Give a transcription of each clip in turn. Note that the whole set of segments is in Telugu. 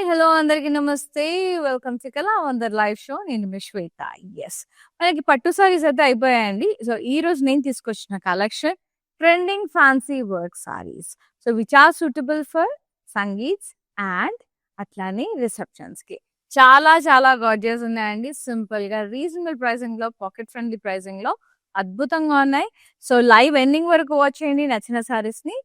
హలో అందరికి నమస్తే. Welcome to Kalamandir live show. నేను మీ శ్వేత. యెస్. మనకి పట్టు సారీస్ అయితే అయిపోయాయండి. సో, ఈరోజు నేను తీసుకొచ్చిన collection trending fancy work saris. So, which are suitable for sangeets and అట్లానే రిసెప్షన్స్‌కి. చాలా చాలా గార్జియస్ ఉన్నాయండి. సింపుల్‌గా రీజనబుల్ ప్రైసింగ్‌లో, పాకెట్ ఫ్రెండ్లీ ప్రైసింగ్‌లో అద్భుతంగా ఉన్నాయి. సో, లైవ్ ఎండింగ్ వరకు వాచ్ చేయండి. నచ్చిన సారీస్‌ని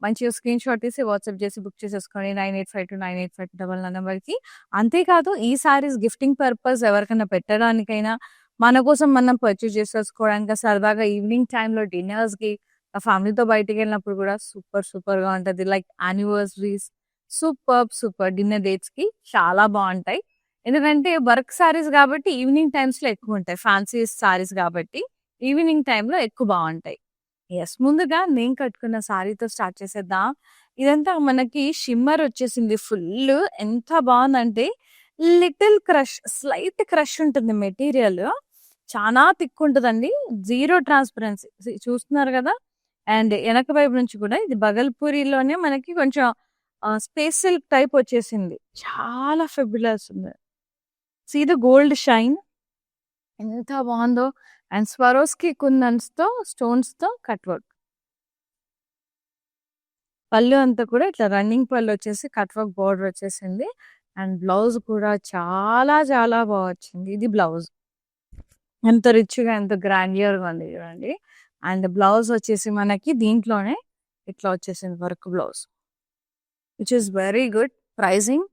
మంచిగా స్క్రీన్ షాట్ తీసి వాట్సాప్ చేసి బుక్ చేసేసుకోండి 9852985299 నెంబర్‌కి. అంతేకాదు ఈ సారీస్ గిఫ్టింగ్ పర్పస్ ఎవరికైనా పెట్టడానికైనా, మన కోసం మనం పర్చేజ్ చేసేసుకోవడానికి సరదాగా ఈవినింగ్ టైమ్‌లో డిన్నర్స్‌కి ఫ్యామిలీతో బయటికెళ్ళినప్పుడు కూడా సూపర్‌గా ఉంటది. లైక్ యానివర్సరీస్ సూపర్ డిన్నర్ డేట్స్‌కి చాలా బావుంటాయి. ఎందుకంటే వర్క్ సారీస్ కాబట్టి ఈవినింగ్ టైమ్స్‌లో ఎక్కువుంటాయి. ఫ్యాన్సీ సారీస్ కాబట్టి ఈవినింగ్ టైమ్‌లో ఎక్కువ బావుంటాయి. యెస్. ముందుగా నేను కట్టుకున్న సారీతో స్టార్ట్ చేసేద్దాం. ఇదంతా మనకి షిమ్మర్ వచ్చేసింది ఫుల్లు. ఎంత బావుందంటే లిటిల్ క్రష్, స్లైట్ క్రష్ ఉంటుంది మెటీరియల్. చానా థిక్ ఉంటదండి. Zero transparency. చూస్తున్నారు గదా! అండ్ ఎనక వైపు నుంచి కూడా ఇది బగల్పూరిలోనే మనకి కొంచెం స్పేస్ సిల్క్ టైప్ వచ్చేసింది. చాలా ఫెబులస్ ఉంది. సీ ద గోల్డ్ షైన్ ఎంత బావుందో. అండ్ స్వరోస్‌కి కుందన్స్‌తో, స్టోన్స్‌తో కట్ వర్క్. పళ్ళు అంతా కూడా ఇట్లా రన్నింగ్ పళ్ళు వచ్చేసి కట్ వర్క్ బోర్డర్ వచ్చేసింది. అండ్ బ్లౌజ్ కూడా చాలా బా వచ్చింది. ఇది బ్లౌజ్. ఎంత రిచ్‌గా, ఎంత గ్రాండియర్‌గా ఉంది చూడండి. అండ్ బ్లౌజ్ వచ్చేసి మనకి దీంట్లోనే ఇట్లా వచ్చేసింది work blouse. Which is very good. Pricing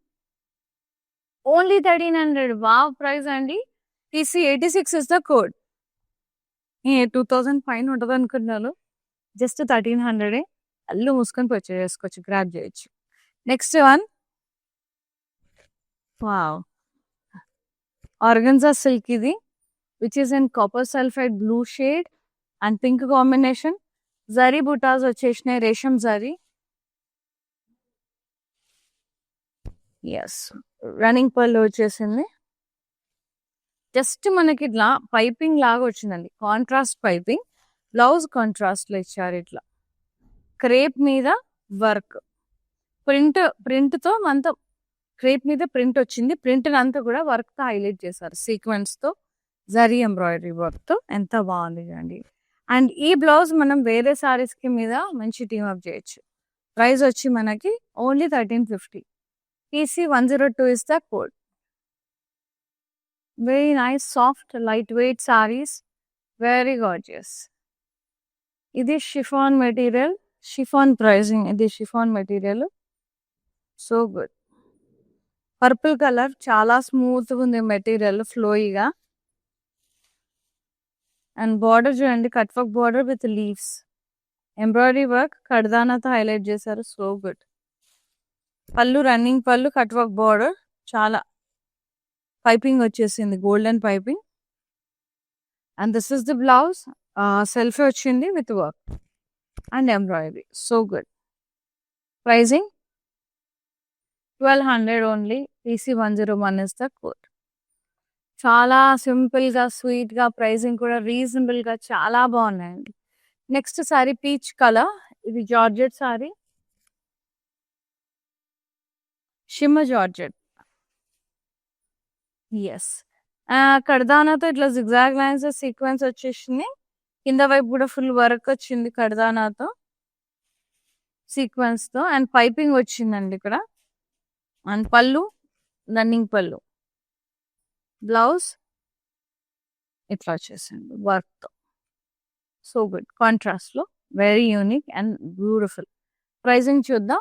only 1300. Wow! Price అండి. TC 86 is the code. 2000 పైన ఉంటదనుకున్నాను. జస్ట్ 1300 కళ్ళు మూసుకొని పర్చేజ్ చేసుకోవచ్చు. గ్రాబ్ చేయొచ్చు. Next one. Wow! Organza silk ఇది. Which is in copper sulphide blue shade and pink combination. Zari butas వచ్చేసినాయి. రేషం జరీ. యెస్. రన్నింగ్ పళ్ళు వచ్చేసింది. జస్ట్ మనకి ఇట్లా పైపింగ్ లాగా వచ్చిందండి. Contrast piping. బ్లౌజ్ కాంట్రాస్ట్ లో ఇచ్చారు ఇట్లా. క్రేప్ మీద వర్క్. ప్రింట్‌తో మనతో క్రేప్ మీద ప్రింట్ వచ్చింది. ప్రింట్‌ని అంతా కూడా వర్క్‌తో హైలైట్ చేశారు. సీక్వెన్స్‌తో, జరీ ఎంబ్రాయిడరీ వర్క్‌తో ఎంత బాగుంది చూడండి. అండ్ ఈ బ్లౌజ్ మనం వేరే సారీస్‌కి మీద మంచి టీమ్ అప్ చేయొచ్చు. ప్రైస్ వచ్చి మనకి only 1350. TC 102 is the code. Very nice soft light weight saris. Very gorgeous. ఇది షిఫాన్ మెటీరియల్. Chiffon pricing. ఇది chiffon material. So good. Purple colour చాలా స్మూత్‌గా ఉంది మెటీరియల్ ఫ్లోయిగా. అండ్ బార్డర్ చూడండి cut work border with leaves. Embroidery work కడ్దానాతో హైలైట్ చేశారు. So good. పళ్ళు రన్నింగ్ పళ్ళు కట్ వర్క్ బార్డర్ చాలా పైపింగ్ వచ్చేసింది. Golden piping. And this is the blouse. Self వచ్చింది with work and embroidery. So good. Pricing 1200 only. TC 101 is the code. చాలా సింపుల్‌గా, స్వీట్‌గా ప్రైజింగ్ కూడా రీజనబుల్‌గా చాలా బాగున్నాయండి. Next sari peach colour. ఇది georgette sari. Shimmer georgette. Yes. కడ్దానాతో ఇట్లా జిగ్‌జాగ్ లైన్స్ సీక్వెన్స్ వచ్చేసింది. కింద వైపు కూడా ఫుల్ వర్క్ వచ్చింది కడ్దానాతో. సీక్వెన్స్‌తో అండ్ పైపింగ్ వచ్చిందండి ఇక్కడ. అండ్ పళ్ళు రన్నింగ్ పళ్ళు. బ్లౌజ్ ఇట్లా వచ్చేసింది వర్క్‌తో. So good. కాంట్రాస్ట్‌లో very unique and beautiful. Pricing చూద్దాం.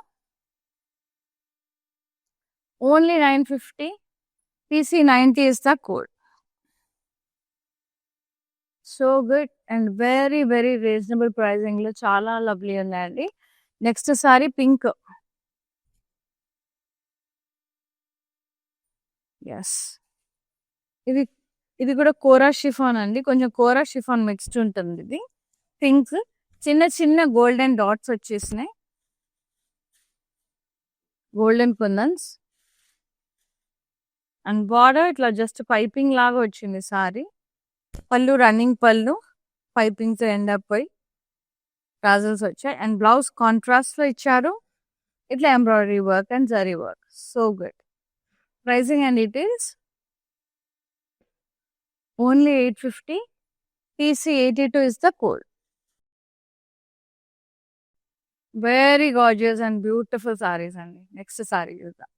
Only 950. TC 90 is the code. So good and very reasonable ప్రైజింగ్‌లో చాలా లవ్లీ ఉన్నాయండి. Next sari pink. యెస్. ఇది కూడా కోరా షిఫాన్ అండి. కొంచెం కోరా షిఫాన్ మిక్స్డ్ ఉంటుంది ఇది. పింక్ చిన్న గోల్డెన్ డాట్స్ వచ్చేసినాయి. గోల్డెన్ కుందన్స్. అండ్ బార్డర్ ఇట్లా జస్ట్ పైపింగ్ లాగా వచ్చింది సారీ. పళ్ళు రన్నింగ్ పళ్ళు పైపింగ్‌తో ఎండ్ అప్ అయ్యి టాజల్స్ వచ్చాయి. అండ్ బ్లౌజ్ కాంట్రాస్ట్‌లో ఇచ్చారు. ఇట్లా embroidery work and zari work. So good. Pricing and details only 850. TC82 is the code. Very gorgeous and beautiful saris అండి. నెక్స్ట్ సారీ చూద్దాం.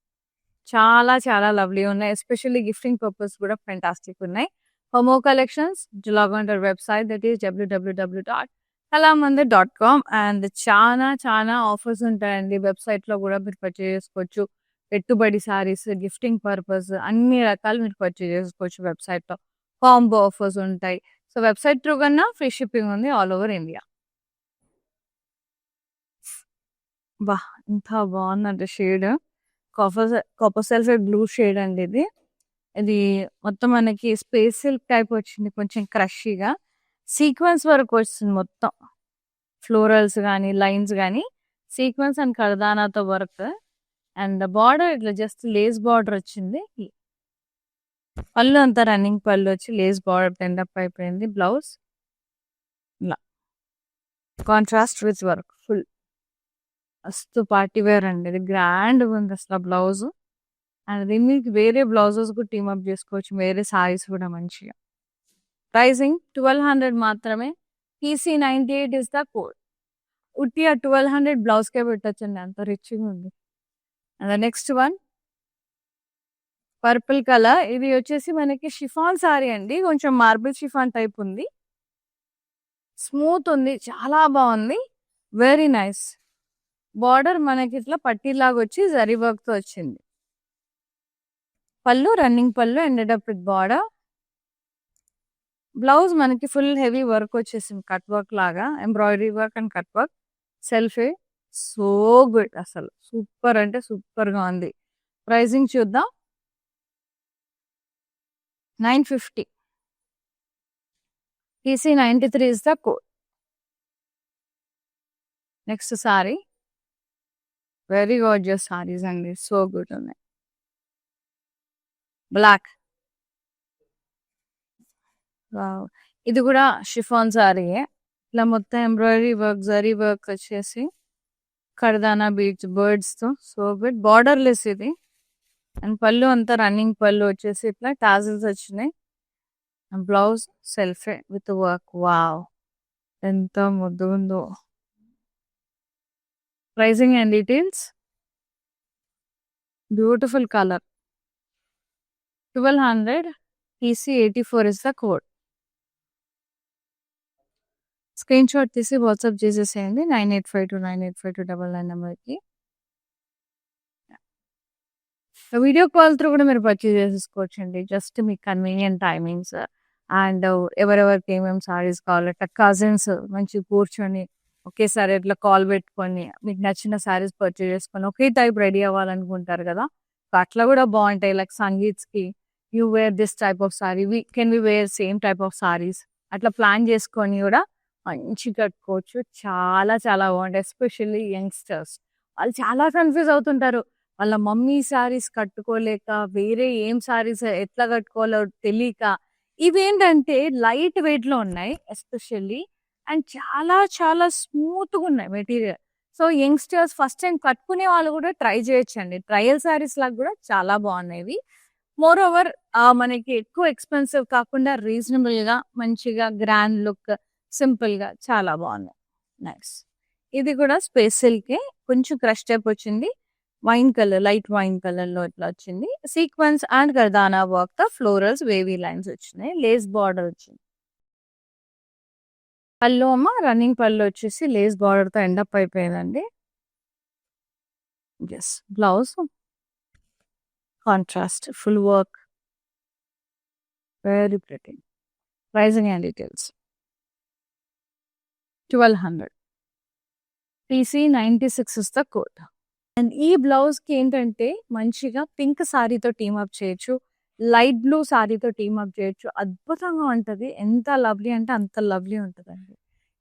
చాలా చాలా లవ్లీ ఉన్నాయి. ఎస్పెషల్లీ గిఫ్టింగ్ పర్పస్ కూడా ఫెంటాస్టిక్ ఉన్నాయి. హోమో collections, log on their website, that is www.kalamandir.com. And చాలా చాలా ఆఫర్స్ ఉంటాయండి వెబ్సైట్లో కూడా మీరు పర్చేజ్ చేసుకోవచ్చు. పెట్టుబడి సారీస్, గిఫ్టింగ్ పర్పస్ అన్ని రకాలు మీరు పర్చేజ్ చేసుకోవచ్చు వెబ్సైట్లో. కాంబో ఆఫర్స్ ఉంటాయి. సో వెబ్సైట్ త్రూ కన్నా ఫ్రీ షిప్పింగ్ ఉంది ఆల్ ఓవర్ ఇండియా. బా ఎంత బాగుందంటే shade copper sulphate blue shade అండి ఇది. ఇది మొత్తం మనకి స్పేస్ సిల్క్ టైప్ వచ్చింది, కొంచెం క్రషీగా సీక్వెన్స్ వరకు వస్తుంది. మొత్తం ఫ్లోరల్స్ కానీ లైన్స్ కానీ సీక్వెన్స్ అండ్ కర్దానాతో వర్క్. అండ్ బార్డర్ ఇట్లా జస్ట్ లేస్ బార్డర్ వచ్చింది. పళ్ళు అంతా రన్నింగ్ పళ్ళు వచ్చి లేస్ బార్డర్ టెండప్ అయిపోయింది. బ్లౌజ్ ఇలా కాంట్రాస్ట్ విత్ వర్క్ ఫుల్ మస్తు పార్టీ వేర్ అండి. ఇది గ్రాండ్ ఉంది అసలు బ్లౌజ్. అండ్ దీనికి వేరే బ్లౌజెస్ కూడా టీమప్ చేసుకోవచ్చు, వేరే సారీస్ కూడా మంచిగా. ప్రైసింగ్ 1200 మాత్రమే. TC98 is the code. ఉట్టి ఆ 1200 బ్లౌజ్కే పెట్టచ్చండి, అంత రిచ్గా ఉంది. And next one purple colour. ఇది వచ్చేసి మనకి షిఫాన్ సారీ అండి, కొంచెం మార్బుల్ షిఫాన్ టైప్ ఉంది. స్మూత్ ఉంది, చాలా బాగుంది, వెరీ నైస్. బార్డర్ మనకి ఇట్లా పట్టీలాగా వచ్చి జరీ వర్క్ తో వచ్చింది. పళ్ళు running pallu ended up with border. Blouse మనకి ఫుల్ హెవీ వర్క్ వచ్చేసింది, కట్ వర్క్ లాగా, embroidery work and cut work. Selfie so good, అసలు సూపర్ అంటే సూపర్ గా ఉంది. ప్రైసింగ్ చూద్దాం. 950. TC93 is the code. Next sorry very gorgeous saris అండి, సో గుడ్ ఉన్నాయి. బ్లాక్, ఇది కూడా షిఫాన్ సారీయే. ఇట్లా మొత్తం ఎంబ్రాయిడరీ వర్క్ జరీ వర్క్ వచ్చేసి కర్దానా బీడ్స్ బర్డ్స్ తో సో గుడ్. బార్డర్ లెస్ ఇది. అండ్ పళ్ళు అంతా రన్నింగ్ పళ్ళు వచ్చేసి ఇట్లా టాజిల్స్ వచ్చినాయి. బ్లౌజ్ సెల్ఫే విత్ వర్క్. వావ్ ఎంత ముద్దు ఉందో. Pricing and details. Beautiful colour. 1200. TC84 is the code. Screen shot తీసి వాట్సాప్ చేసేసేయండి 9852985299 నెంబర్కి. వీడియో కాల్ త్రూ కూడా మీరు పర్చేజ్ చేసేసుకోవచ్చండి, జస్ట్ మీకు కన్వీనియంట్ టైమింగ్స్. అండ్ ఎవరెవరికి ఏమేమి సారీస్ కావాలంటే కజిన్స్ మంచి కూర్చొని ఒకేసారి ఇట్లా కాల్ పెట్టుకొని మీకు నచ్చిన సారీస్ పర్చేజ్ చేసుకొని ఒకే టైప్ రెడీ అవ్వాలనుకుంటారు కదా, అట్లా కూడా బాగుంటాయి. లైక్ సంగీత్స్కి you wear this type of sari, can we wear same type of saris, అట్లా ప్లాన్ చేసుకొని కూడా మంచి కట్టుకోవచ్చు. చాలా చాలా బాగుంటాయి. ఎస్పెషల్లీ యంగ్స్టర్స్ వాళ్ళు చాలా కన్ఫ్యూజ్ అవుతుంటారు, వాళ్ళ మమ్మీ సారీస్ కట్టుకోలేక వేరే ఏం సారీస్ ఎట్లా కట్టుకోవాలో తెలియక. ఇవేంటంటే లైట్ వెయిట్ లో ఉన్నాయి ఎస్పెషల్లీ, అండ్ చాలా చాలా స్మూత్ గా ఉన్నాయి material. So youngsters first time కట్టుకునే వాళ్ళు కూడా ట్రై చేయొచ్చండి. ట్రయల్ సారీస్ లాగా కూడా చాలా బాగున్నాయి. మోర్ ఓవర్ మనకి ఎక్కువ ఎక్స్పెన్సివ్ కాకుండా రీజనబుల్ గా మంచిగా గ్రాండ్ లుక్ సింపుల్ గా చాలా బాగున్నాయి. నైస్. ఇది కూడా స్పేస్ సిల్కే, కొంచెం క్రష్ టైప్ వచ్చింది. Wine colour, light wine colour లో ఇట్లా వచ్చింది. సీక్వెన్స్ అండ్ కర్దానా వర్క్ తో ఫ్లోరల్స్ వేవీ లైన్స్ వచ్చినాయి. లేస్ బార్డర్ వచ్చింది. పళ్ళు అమ్మ రన్నింగ్ పళ్ళు వచ్చేసి లేస్ బార్డర్ తో ఎండప్ అయిపోయిందండి. Yes. Blouse contrast full work, very pretty. Pricing and details. 1200. TC96 is the code. And ఈ బ్లౌజ్ కి ఏంటంటే మంచిగా పింక్ సారీతో టీమప్ చేయొచ్చు, లైట్ బ్లూ సారీతో టీమప్ చేయొచ్చు. అద్భుతంగా ఉంటది, ఎంత లవ్లీ అంటే అంత లవ్లీ ఉంటదండి.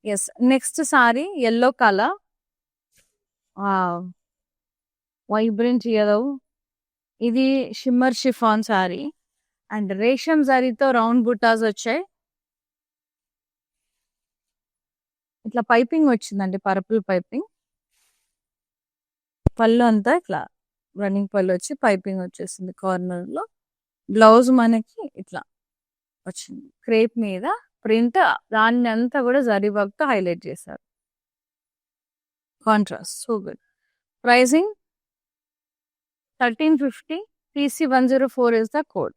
Yes. Next sari yellow colour, vibrant yellow. ఇది shimmer chiffon sari and resham సారీతో రౌండ్ బుటాస్ వచ్చాయి. ఇట్లా పైపింగ్ వచ్చిందండి, పర్పుల్ పైపింగ్. పళ్ళు అంతా ఇట్లా రన్నింగ్ పళ్ళు వచ్చి పైపింగ్ వచ్చేసింది కార్నర్ లో. బ్లౌజ్ మనకి ఇట్లా వచ్చింది క్రేప్ మీద ప్రింట్, దాన్ని అంతా కూడా జరీ వర్క్ తో హైలైట్ చేశారు. Contrast so good. Pricing 1350. PC104 is the code.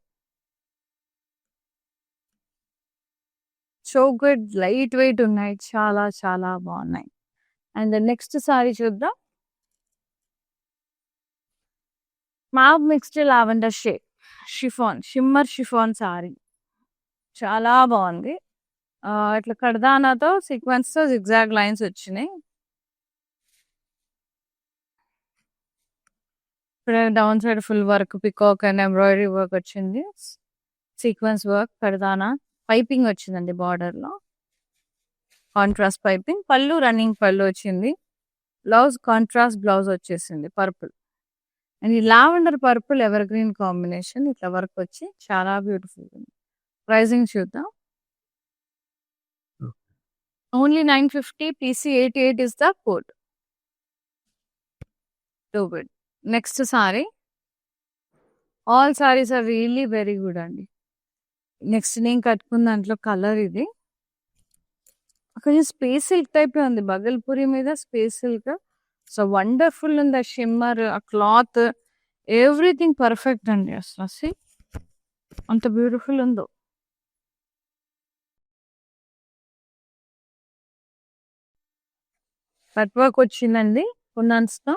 So good, light weight ఉన్నాయి, చాలా చాలా బాగున్నాయి. అండ్ నెక్స్ట్ సారీ చూద్దాం. Mauve mixed lavender shade chiffon, shimmer chiffon sari చాలా బాగుంది. ఇట్లా కడదానాతో సీక్వెన్స్ తో జిగ్జాగ్ లైన్స్ వచ్చినాయి. Down side full work peacock and embroidery work వచ్చింది. సీక్వెన్స్ వర్క్ కడదానా, పైపింగ్ వచ్చిందండి బార్డర్ లో, కాంట్రాస్ట్ పైపింగ్. పళ్ళు రన్నింగ్ పళ్ళు వచ్చింది. బ్లౌజ్ కాంట్రాస్ట్ బ్లౌజ్ వచ్చేసింది పర్పుల్. అండ్ ఈ lavender purple evergreen combination, ఇట్లా వర్క్ వచ్చి చాలా బ్యూటిఫుల్ ఉంది. ప్రైజింగ్ చూద్దాం. Only 950. PC88 is the code. So good. Next sari. All saris are really very good అండి. నెక్స్ట్ నేను కట్టుకున్న దాంట్లో కలర్ ఇది. కొంచెం స్పేస్ సిల్క్ టైప్ ఉంది, బగల్పూరి మీద స్పేస్ సిల్క్. సో వండర్ఫుల్ ఉంది. ఆ షిమ్మర్, ఆ క్లాత్, ఎవ్రీథింగ్ పర్ఫెక్ట్ అండి. అసలు అంత బ్యూటిఫుల్ ఉందో. కట్ వర్క్ వచ్చిందండి తో.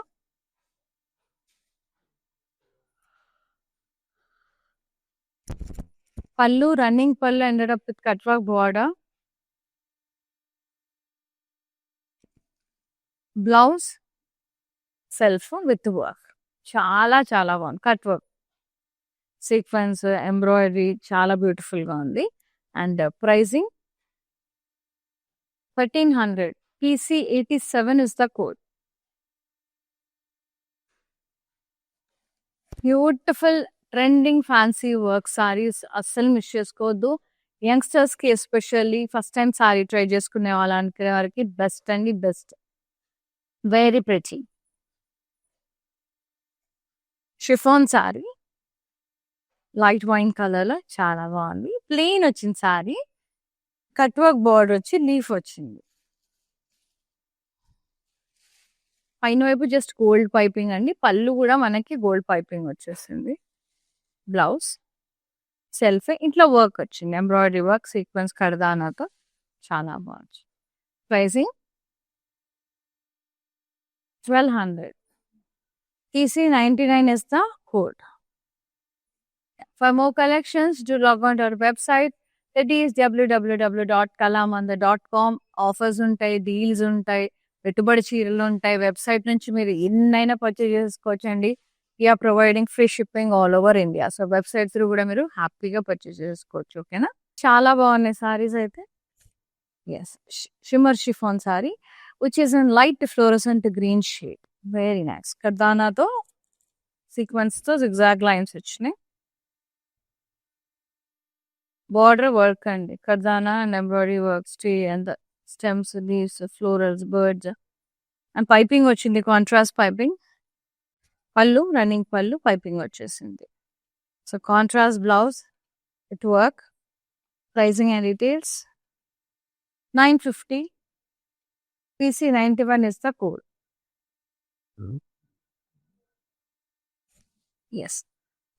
Pallu running pallu ended up with cut work border. Blouse self with work, చాలా చాలా బాగుంది. కట్ వర్క్, సీక్వెన్స్, ఎంబ్రాయిడరీ చాలా బ్యూటిఫుల్ గా ఉంది. And pricing 1300. PC87 is the code. Beautiful trending fancy work saris అస్సలు మిస్ చేసుకోవద్దు. యంగ్స్టర్స్ కి especially first time sari try చేసుకునే వాళ్ళకి వారికి బెస్ట్ అండి, best. Very pretty chiffon sari, light wine colour లో చాలా బాగుంది. ప్లెయిన్ వచ్చింది సారీ, కట్ వర్క్ బోర్డర్ వచ్చి లీఫ్ వచ్చింది. పైన వైపు జస్ట్ గోల్డ్ పైపింగ్ అండి. పళ్ళు కూడా మనకి గోల్డ్ పైపింగ్ వచ్చేసింది. బ్లౌజ్ సెల్ఫ్ ఇట్లా వర్క్ వచ్చింది, ఎంబ్రాయిడరీ వర్క్, సీక్వెన్స్ కడదానాతో చాలా బాగుంది. Pricing 1200. PC99 is the code. For more collections, do log on to our website. That is www.kalamanda.com. Offers ఉంటాయి, డీల్స్ ఉంటాయి, పెట్టుబడి చీరలు ఉంటాయి. వెబ్సైట్ నుంచి మీరు ఎన్నైనా పర్చేజ్ చేసుకోవచ్చండి. We're providing free shipping all over India. So website through కూడా మీరు హ్యాపీగా పర్చేజ్ చేసుకోవచ్చు. ఓకేనా, చాలా బాగున్నాయి సారీస్ అయితే. Yes, shimmer chiffon sari which is in light fluorescent green shade. Very nice. కర్దానాతో సీక్వెన్స్ తో జిగ్జాగ్ లైన్స్ వచ్చినాయి. బార్డర్ వర్క్ అండి, kardana and embroidery work, stay and stems, leaves, florals, birds and piping వచ్చింది, కాంట్రాస్ట్ పైపింగ్. పళ్ళు రన్నింగ్ పళ్ళు పైపింగ్ వచ్చేసింది. So contrast blouse it work. Pricing and details 950. PC91 is the code. Yes,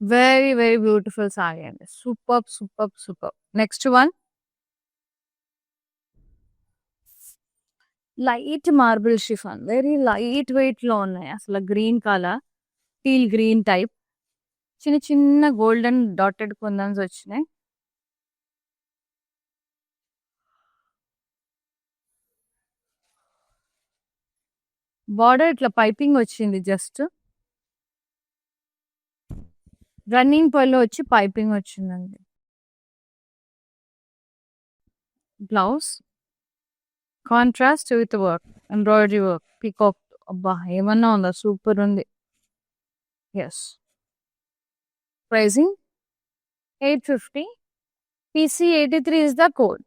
very very beautiful saree and superb superb superb. Next one, light marble chiffon, very light weight లో ఉన్నాయి. అసలు green colour, teal green type, చిన్న చిన్న గోల్డెన్ డాటెడ్ కుందన్స్ వచ్చినాయి. బార్డర్ ఇట్లా పైపింగ్ వచ్చింది, జస్ట్ రన్నింగ్ పళ్ళు వచ్చి పైపింగ్ వచ్చిందండి. Blouse contrast with work, embroidery work, peacock. అబ్బా ఏమన్నా ఉందా, సూపర్ ఉంది. Yes, pricing 850. PC83 is the code.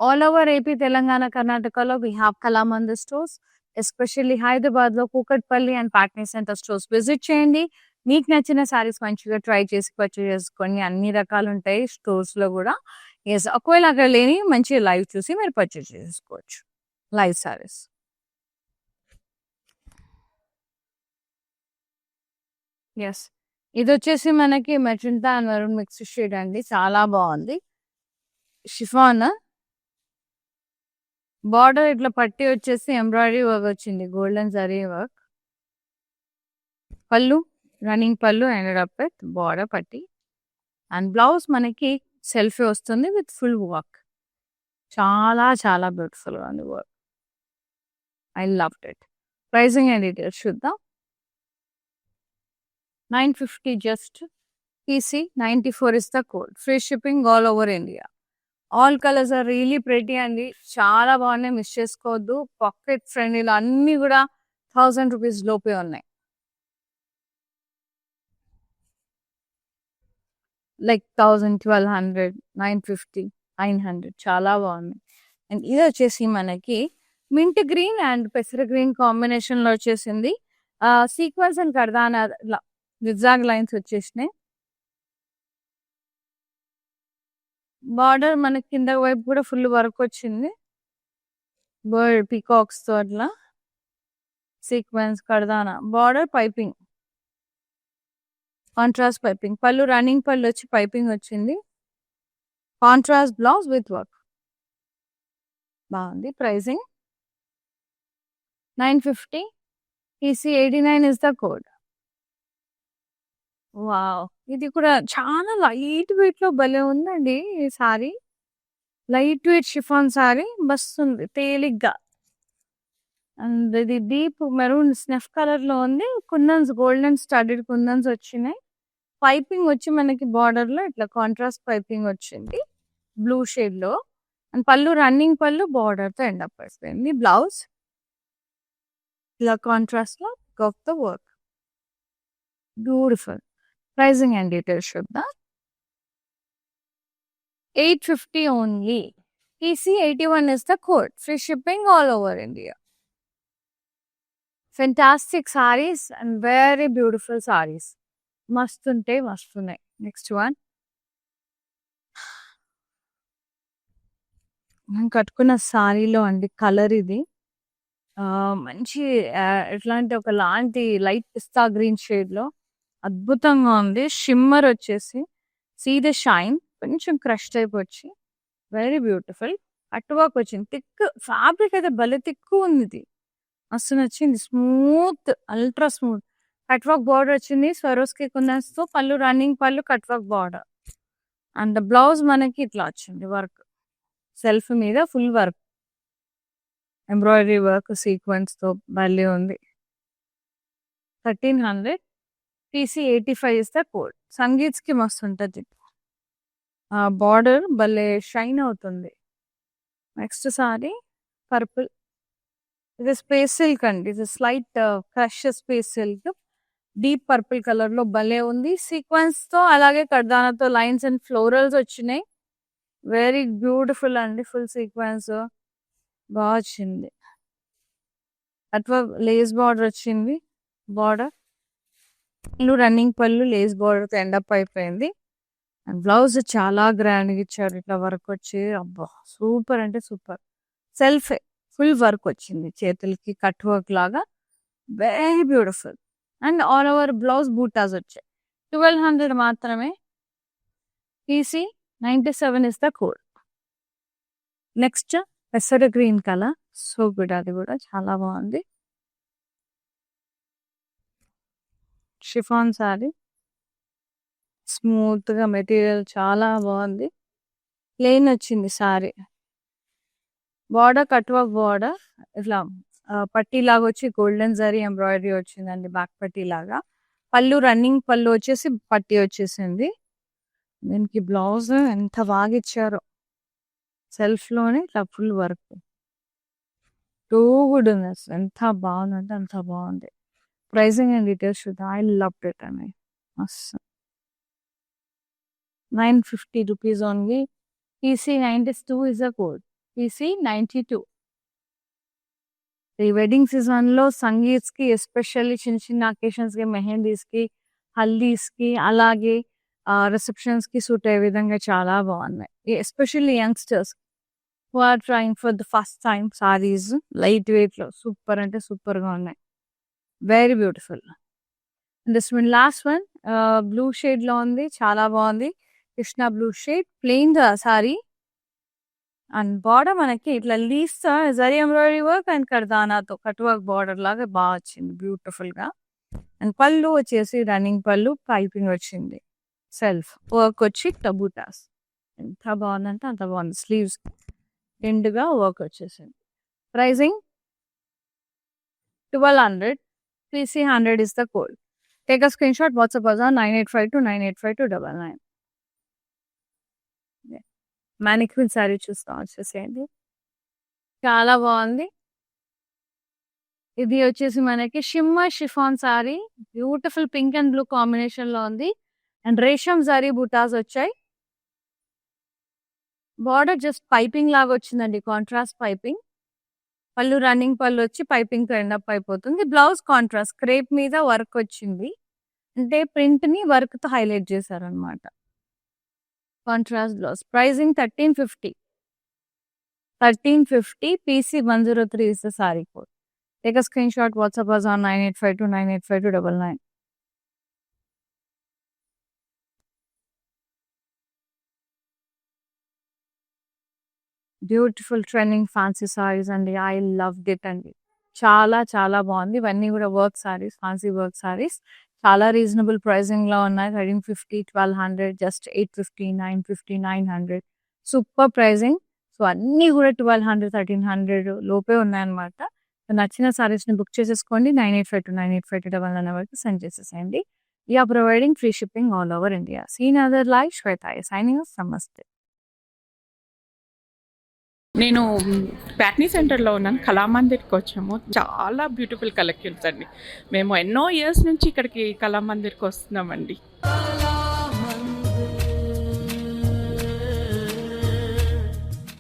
All over AP, Telangana, కర్ణాటకలో we have Kalamandir stores. Especially హైదరాబాద్‌లో Kukatpally and Patny centre stores visit చేయండి. మీకు నచ్చిన సారీస్ మంచిగా ట్రై చేసి పర్చేజ్ చేసుకోండి. అన్ని రకాలుంటాయి స్టోర్స్‌లో గూడా. యెస్. ఒకవేళ అక్కడ లేనివి మంచిగా లైవ్ చూసి మీరు పర్చేజ్ చేసుకోవచ్చు. లైవ్ సారీస్. యెస్. ఇదొచ్చేసి మనకి magenta and maroon mix shade అండి. చాలా బావుంది. షిఫాన్ బార్డర్ ఇట్లా పట్టి వచ్చేసి ఎంబ్రాయిడరీ వర్క్ వచ్చింది. Golden zari work. పళ్ళు running pallu ended up with border పట్టి. అండ్ బ్లౌజ్ మనకి సెల్ఫీ వస్తుంది విత్ ఫుల్ వర్క్. చాలా చాలా బ్యూటిఫుల్‌గా ఉంది work. I loved it. Pricing and details చూద్దాం. 950 just. PC 94 is the code. Free shipping all over India. All colours are really pretty అండి. చాలా బాగున్నాయి. మిస్ చేసుకోవద్దు. పాకెట్ ఫ్రెండ్లీలో అన్నీ కూడా 1000 రూపీస్ లోపే ఉన్నాయి. లైక్ 1000, 1200, 950, 900 చాలా బాగున్నాయి. అండ్ ఇది వచ్చేసి మనకి మింట్ గ్రీన్ అండ్ పెసర గ్రీన్ కాంబినేషన్ లో వచ్చేసింది. Sequence and kardana zigzag lines వచ్చేసినాయి. బార్డర్ మనకి కింద వైపు కూడా ఫుల్ వర్క్ వచ్చింది. బర్డ్ పీకాక్స్ తో అట్లా sequence kardana. Border piping, contrast piping. పళ్ళు రన్నింగ్ పళ్ళు వచ్చి పైపింగ్ వచ్చింది. Contrast blouse with work. బాగుంది. Pricing 950. PC 89 is the code. Wow! ఇది కూడా చాలా లైట్ వెయిట్ లో భలే ఉందండి ఈ sari. Light weight chiffon sari మస్తుంది తేలిగ్గా. అండ్ ఇది డీప్ మెరూన్ స్నెఫ్ కలర్ లో ఉంది. కుందన్స్ గోల్డెన్ స్టడెడ్ కుందన్స్ వచ్చినాయి. పైపింగ్ వచ్చి మనకి బార్డర్ లో ఇట్లా కాంట్రాస్ట్ పైపింగ్ వచ్చింది బ్లూ షేడ్ లో. అండ్ పళ్ళు రన్నింగ్ పళ్ళు బార్డర్ తో ఎండ్ అప్ అయిపోయింది. బ్లౌజ్ ఇలా కాంట్రాస్ట్ లో of the work. Beautiful. Pricing and details చూద్దాం. 850 only. PC 81 is the code. Free shipping all over India. Fantastic sarees and very beautiful sarees. మస్తుంటే మస్తున్నాయి. నెక్స్ట్ వన్ నేను కట్టుకున్న సారీలో అండి కలర్ ఇది. మంచి ఎట్లాంటి ఒకలాంటి లైట్ పిస్తా గ్రీన్ షేడ్ లో అద్భుతంగా ఉంది. షిమ్మర్ వచ్చేసి సీ ద షైన్ కొంచెం క్రష్ టైప్ వచ్చి వెరీ బ్యూటిఫుల్. కట్ వర్క్ వచ్చింది. థిక్ ఫ్యాబ్రిక్ అయితే భలే థిక్ ఉంది. ఇది మస్తు నచ్చింది. Smooth, ultra smooth. Cut work border వచ్చింది. స్వరోస్కి కుందన్స్తో పళ్ళు రన్నింగ్ పళ్ళు cut work border. And blouse మనకి ఇట్లా వచ్చింది వర్క్. సెల్ఫ్ మీద full work, embroidery work sequence తో భలే ఉంది. 1300. PC 85 is the code. Sangeets కి మస్తు ఉంటుంది. బార్డర్ భలే షైన్ అవుతుంది. Next sorry purple. ఇది స్పేస్ సిల్క్ అండి. ఇది slight crush space silk. Deep purple colour లో భలే ఉంది. సీక్వెన్స్ తో అలాగే కర్దానాతో లైన్స్ అండ్ ఫ్లోరల్స్ వచ్చినాయి. వెరీ బ్యూటిఫుల్ అండి. ఫుల్ సీక్వెన్స్ బాగా వచ్చింది. అట్లా లేస్ బార్డర్ వచ్చింది. బార్డర్ పళ్ళు రన్నింగ్ పళ్ళు లేస్ బార్డర్ ఎండ్ అప్ అయిపోయింది. అండ్ బ్లౌజ్ చాలా గ్రాండ్ గా ఇచ్చారు. ఇట్లా వర్క్ వచ్చి అబ్బా సూపర్ అంటే సూపర్. సెల్ఫ్ ఫుల్ వర్క్ వచ్చింది. చేతులకి కట్ వర్క్ లాగా very beautiful. And all over blouse buttas వచ్చాయి. 1200 మాత్రమే. PC 97 is the code. Next పెసర గ్రీన్ కలర్. So good. అది కూడా చాలా బాగుంది. షిఫాన్ సారీ స్మూత్ గా మెటీరియల్ చాలా బాగుంది. ప్లెయిన్ వచ్చింది sorry. Border cut work border ఇట్లా పట్టీ లాగా వచ్చి గోల్డెన్ జరీ ఎంబ్రాయిడరీ వచ్చిందండి. బ్యాక్ పట్టీ లాగా. పళ్ళు రన్నింగ్ పళ్ళు వచ్చేసి పట్టీ వచ్చేసింది. దీనికి బ్లౌజ్ ఎంత బాగా ఇచ్చారో. సెల్ఫ్ లోనే ఇట్లా ఫుల్ వర్క్. టూ గుడ్ ఉంది. అసలు ఎంత బాగుందంటే అంత బాగుంది. ప్రైసింగ్ అండ్ డీటెయిల్స్ చూద్దాం. ఐ లవ్ ఇట్ అండి. మస్తు. 950 rupees only. PC 92 is a code. PC92. ఈ వెడ్డింగ్ సీజన్‌లో సంగీత్స్‌కి ఎస్పెషల్లీ చిన్న అకేషన్స్‌కి, మెహందీస్‌కి, హల్దీస్‌కి అలాగే రిసెప్షన్స్‌కి సూట్ అయ్యే విధంగా చాలా బాగున్నాయి. Especially youngsters who are trying for the first time saris light వెయిట్‌లో సూపర్ అంటే సూపర్‌గా ఉన్నాయి. Very beautiful. This last one blue షేడ్‌లో ఉంది. చాలా బాగుంది. Krishna blue shade plain sari and border మనకి ఇట్లా leaves zari embroidery work and కర్దానాతో కట్ వర్క్ బార్డర్ లాగా బాగా వచ్చింది బ్యూటిఫుల్ గా. అండ్ పళ్ళు వచ్చేసి రన్నింగ్ పళ్ళు పైపింగ్ వచ్చింది. సెల్ఫ్ వర్క్ వచ్చి టబూటాస్ ఎంత బాగుందంటే అంత బాగుంది. స్లీవ్స్ ఎండుగా వర్క్ వచ్చేసింది. Pricing 1200. PC 100 is the code. Take a screenshot, WhatsApp us on 9852985299. Mannequin sari చూస్తాం వచ్చేసేయండి. చాలా బాగుంది. ఇది వచ్చేసి మనకి shimmer chiffon sorry beautiful pink and blue combination లో ఉంది. అండ్ రేషం సారీ బుటాస్ వచ్చాయి. బార్డర్ జస్ట్ పైపింగ్ లాగా వచ్చిందండి, కాంట్రాస్ట్ పైపింగ్. పళ్ళు రన్నింగ్ పళ్ళు వచ్చి పైపింగ్ తో ఎండ్ అప్ అయిపోతుంది. బ్లౌజ్ కాంట్రాస్ట్ క్రేప్ మీద వర్క్ వచ్చింది, అంటే ప్రింట్ ని వర్క్ తో హైలైట్ చేశారనమాట. Contrast blouse. Pricing 1350. 1350. PC 103 is the saree code. Take a screenshot, WhatsApp us on 9852985299. Beautiful trending fancy saris అండి. ఐ లవ్డ్ ఇట్ అండి. చాలా చాలా బాగుంది. ఇవన్నీ కూడా work saris, fancy work saris. చాలా రీజనబుల్ ప్రైసింగ్ లో ఉన్నాయి. 1350, 1200, జస్ట్ 850, 950, 900. Super pricing. సో అన్ని కూడా 1200, 1300 లోపే ఉన్నాయన్నమాట. నచ్చిన సారీస్ ని బుక్ చేసేసుకోండి. 9852985299 వరకు సెండ్ చేసేసేయండి. We are providing free shipping all over India. Seen other live Shweta signing off. నమస్తే. నేను ప్యాట్నీ సెంటర్లో ఉన్నాను. కళామందిర్కి వచ్చాము. చాలా బ్యూటిఫుల్ కలెక్షన్స్ అండి. మేము ఎన్నో ఇయర్స్ నుంచి ఇక్కడికి కళామందిర్కి వస్తున్నామండి.